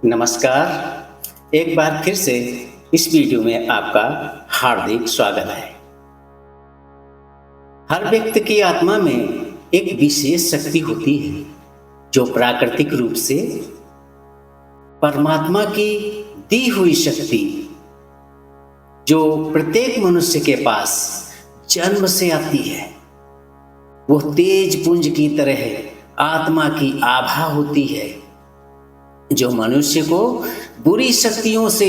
नमस्कार। एक बार फिर से इस वीडियो में आपका हार्दिक स्वागत है। हर व्यक्ति की आत्मा में एक विशेष शक्ति होती है जो प्राकृतिक रूप से परमात्मा की दी हुई शक्ति जो प्रत्येक मनुष्य के पास जन्म से आती है। वो तेज पुंज की तरह आत्मा की आभा होती है जो मनुष्य को बुरी शक्तियों से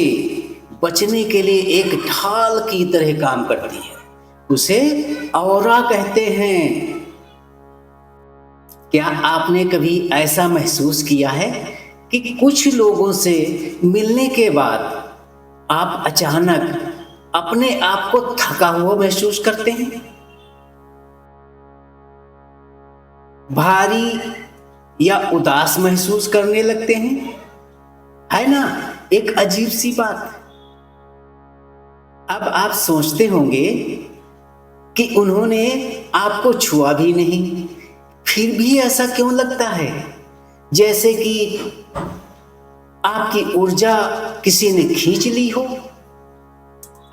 बचने के लिए एक ढाल की तरह काम करती है। उसे औरा कहते हैं। क्या आपने कभी ऐसा महसूस किया है कि कुछ लोगों से मिलने के बाद आप अचानक अपने आप को थका हुआ महसूस करते हैं, भारी या उदास महसूस करने लगते हैं? है ना, एक अजीब सी बात। अब आप सोचते होंगे कि उन्होंने आपको छुआ भी नहीं, फिर भी ऐसा क्यों लगता है जैसे कि आपकी ऊर्जा किसी ने खींच ली हो।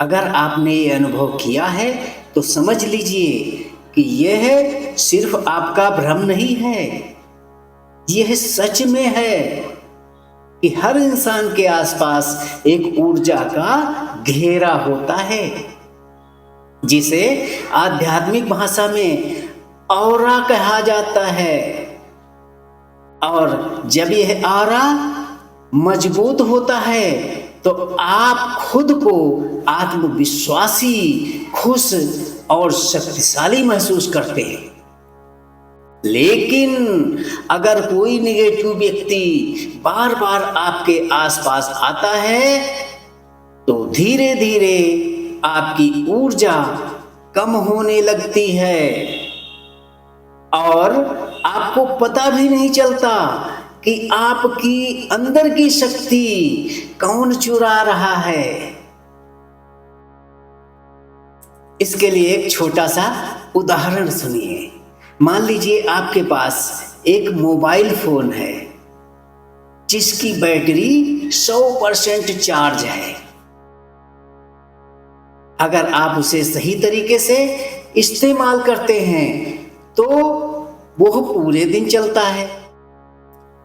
अगर आपने ये अनुभव किया है तो समझ लीजिए कि यह सिर्फ आपका भ्रम नहीं है, यह सच में है कि हर इंसान के आसपास एक ऊर्जा का घेरा होता है जिसे आध्यात्मिक भाषा में औरा कहा जाता है। और जब यह औरा मजबूत होता है तो आप खुद को आत्मविश्वासी, खुश और शक्तिशाली महसूस करते हैं। लेकिन अगर कोई नेगेटिव व्यक्ति बार बार आपके आसपास आता है तो धीरे धीरे आपकी ऊर्जा कम होने लगती है और आपको पता भी नहीं चलता कि आपकी अंदर की शक्ति कौन चुरा रहा है। इसके लिए एक छोटा सा उदाहरण सुनिए। मान लीजिए आपके पास एक मोबाइल फोन है जिसकी बैटरी 100% चार्ज है। अगर आप उसे सही तरीके से इस्तेमाल करते हैं तो वो पूरे दिन चलता है।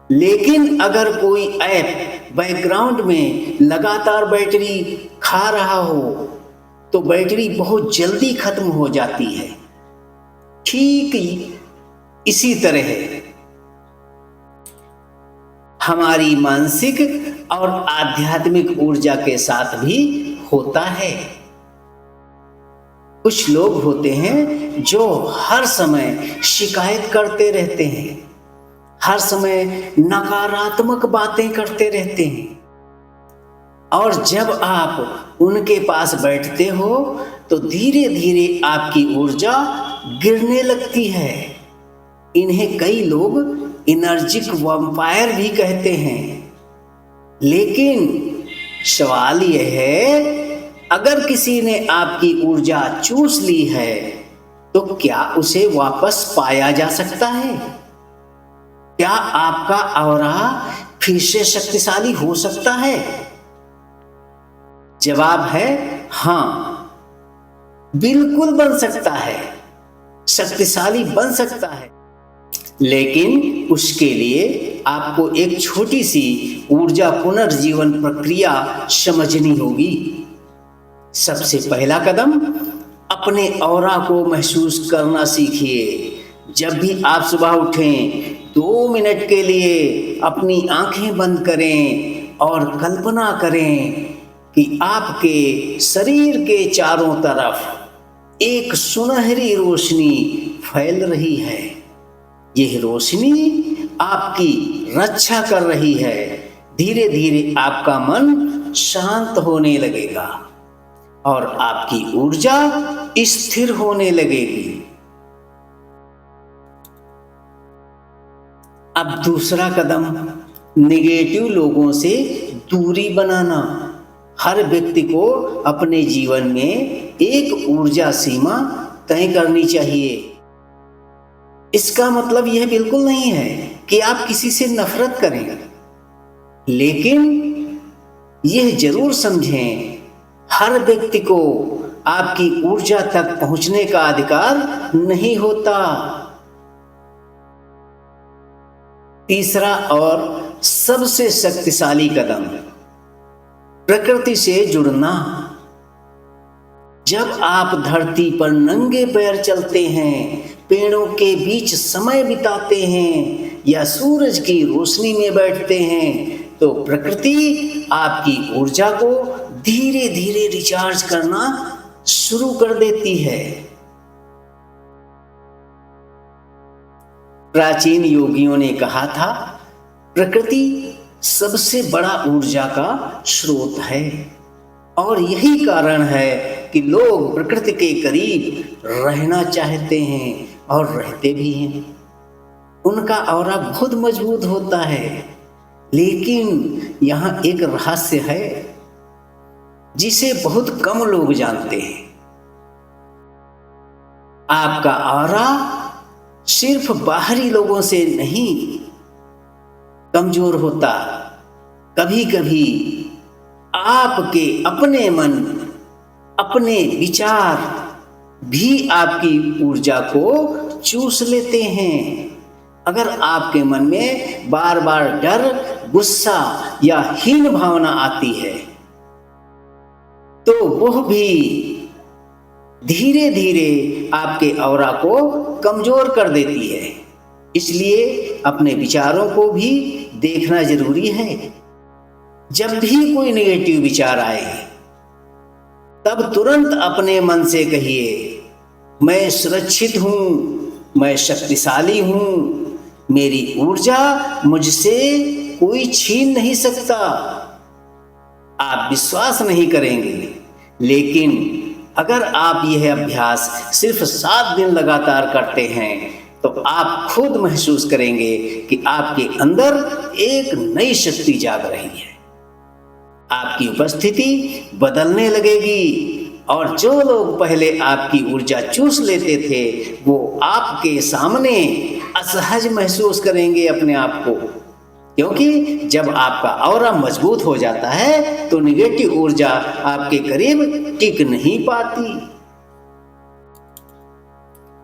लेकिन अगर कोई ऐप बैकग्राउंड में लगातार बैटरी खा रहा हो तो बैटरी बहुत जल्दी खत्म हो जाती है। ठीक इसी तरह हमारी मानसिक और आध्यात्मिक ऊर्जा के साथ भी होता है। कुछ लोग होते हैं जो हर समय शिकायत करते रहते हैं, हर समय नकारात्मक बातें करते रहते हैं, और जब आप उनके पास बैठते हो तो धीरे धीरे आपकी ऊर्जा गिरने लगती है। इन्हें कई लोग एनर्जिक वैम्पायर भी कहते हैं। लेकिन सवाल यह है, अगर किसी ने आपकी ऊर्जा चूस ली है तो क्या उसे वापस पाया जा सकता है? क्या आपका ऑरा फिर से शक्तिशाली हो सकता है? जवाब है हाँ, बिल्कुल बन सकता है, शक्तिशाली बन सकता है। लेकिन उसके लिए आपको एक छोटी सी ऊर्जा पुनर्जीवन प्रक्रिया समझनी होगी। सबसे पहला कदम, अपने ऑरा को महसूस करना सीखिए। जब भी आप सुबह उठें 2 मिनट के लिए अपनी आंखें बंद करें और कल्पना करें कि आपके शरीर के चारों तरफ एक सुनहरी रोशनी फैल रही है। यह रोशनी आपकी रक्षा कर रही है। धीरे धीरे आपका मन शांत होने लगेगा और आपकी ऊर्जा स्थिर होने लगेगी। अब दूसरा कदम, नेगेटिव लोगों से दूरी बनाना। हर व्यक्ति को अपने जीवन में एक ऊर्जा सीमा तय करनी चाहिए। इसका मतलब यह बिल्कुल नहीं है कि आप किसी से नफरत करें। लेकिन यह जरूर समझें, हर व्यक्ति को आपकी ऊर्जा तक पहुंचने का अधिकार नहीं होता। तीसरा और सबसे शक्तिशाली कदम, प्रकृति से जुड़ना। जब आप धरती पर नंगे पैर चलते हैं, पेड़ों के बीच समय बिताते हैं या सूरज की रोशनी में बैठते हैं, तो प्रकृति आपकी ऊर्जा को धीरे धीरे रिचार्ज करना शुरू कर देती है। प्राचीन योगियों ने कहा था, प्रकृति सबसे बड़ा ऊर्जा का स्रोत है, और यही कारण है कि लोग प्रकृति के करीब रहना चाहते हैं और रहते भी हैं। उनका ऑरा बहुत मजबूत होता है, लेकिन यहाँ एक रहस्य है जिसे बहुत कम लोग जानते हैं। आपका ऑरा सिर्फ बाहरी लोगों से नहीं कमजोर होता, कभी कभी आपके अपने मन, अपने विचार भी आपकी ऊर्जा को चूस लेते हैं। अगर आपके मन में बार बार डर, गुस्सा या हीन भावना आती है, तो वह भी धीरे धीरे आपके ऑरा को कमजोर कर देती है। इसलिए अपने विचारों को भी देखना जरूरी है। जब भी कोई नेगेटिव विचार आए, तब तुरंत अपने मन से कहिए, मैं सुरक्षित हूं, मैं शक्तिशाली हूं, मेरी ऊर्जा मुझसे कोई छीन नहीं सकता। आप विश्वास नहीं करेंगे, लेकिन अगर आप यह अभ्यास सिर्फ 7 दिन लगातार करते हैं, तो आप खुद महसूस करेंगे कि आपके अंदर एक नई शक्ति जाग रही है। आपकी उपस्थिति बदलने लगेगी, और जो लोग पहले आपकी ऊर्जा चूस लेते थे, वो आपके सामने असहज महसूस करेंगे अपने आप को। क्योंकि जब आपका ऑरा मजबूत हो जाता है, तो निगेटिव ऊर्जा आपके करीब टिक नहीं पाती।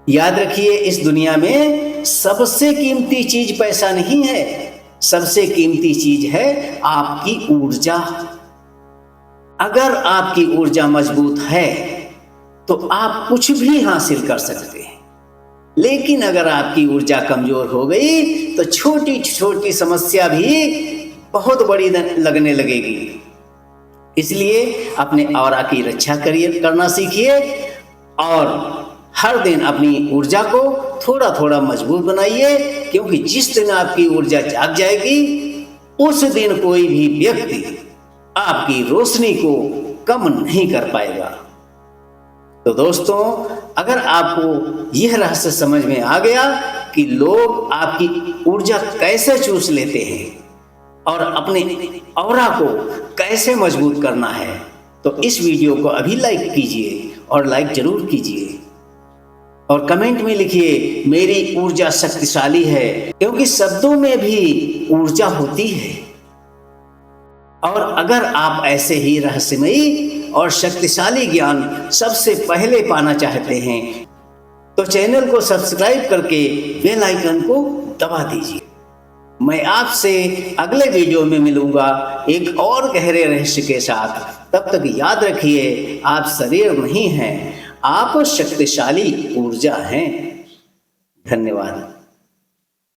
याद रखिए, इस दुनिया में सबसे कीमती चीज पैसा नहीं है, सबसे कीमती चीज है आपकी ऊर्जा। अगर आपकी ऊर्जा मजबूत है, तो आप कुछ भी हासिल कर सकते हैं। लेकिन अगर आपकी ऊर्जा कमजोर हो गई, तो छोटी छोटी समस्या भी बहुत बड़ी लगने लगेगी। इसलिए अपने ऑरा की रक्षा करना सीखिए, और हर दिन अपनी ऊर्जा को थोड़ा थोड़ा मजबूत बनाइए, क्योंकि जिस दिन आपकी ऊर्जा जाग जाएगी, उस दिन कोई भी व्यक्ति आपकी रोशनी को कम नहीं कर पाएगा। तो दोस्तों, अगर आपको यह रहस्य समझ में आ गया कि लोग आपकी ऊर्जा कैसे चूस लेते हैं और अपने ऑरा को कैसे मजबूत करना है, तो इस वीडियो को अभी लाइक कीजिए, और लाइक जरूर कीजिए, और कमेंट में लिखिए, मेरी ऊर्जा शक्तिशाली है, क्योंकि शब्दों में भी ऊर्जा होती है। और अगर आप ऐसे ही रहस्यमयी और शक्तिशाली ज्ञान सबसे पहले पाना चाहते हैं, तो चैनल को सब्सक्राइब करके बेल आइकन को दबा दीजिए। मैं आपसे अगले वीडियो में मिलूंगा एक और गहरे रहस्य के साथ। तब तक याद रखिए, आप शरीर नहीं हैं, आप शक्तिशाली ऊर्जा हैं। धन्यवाद।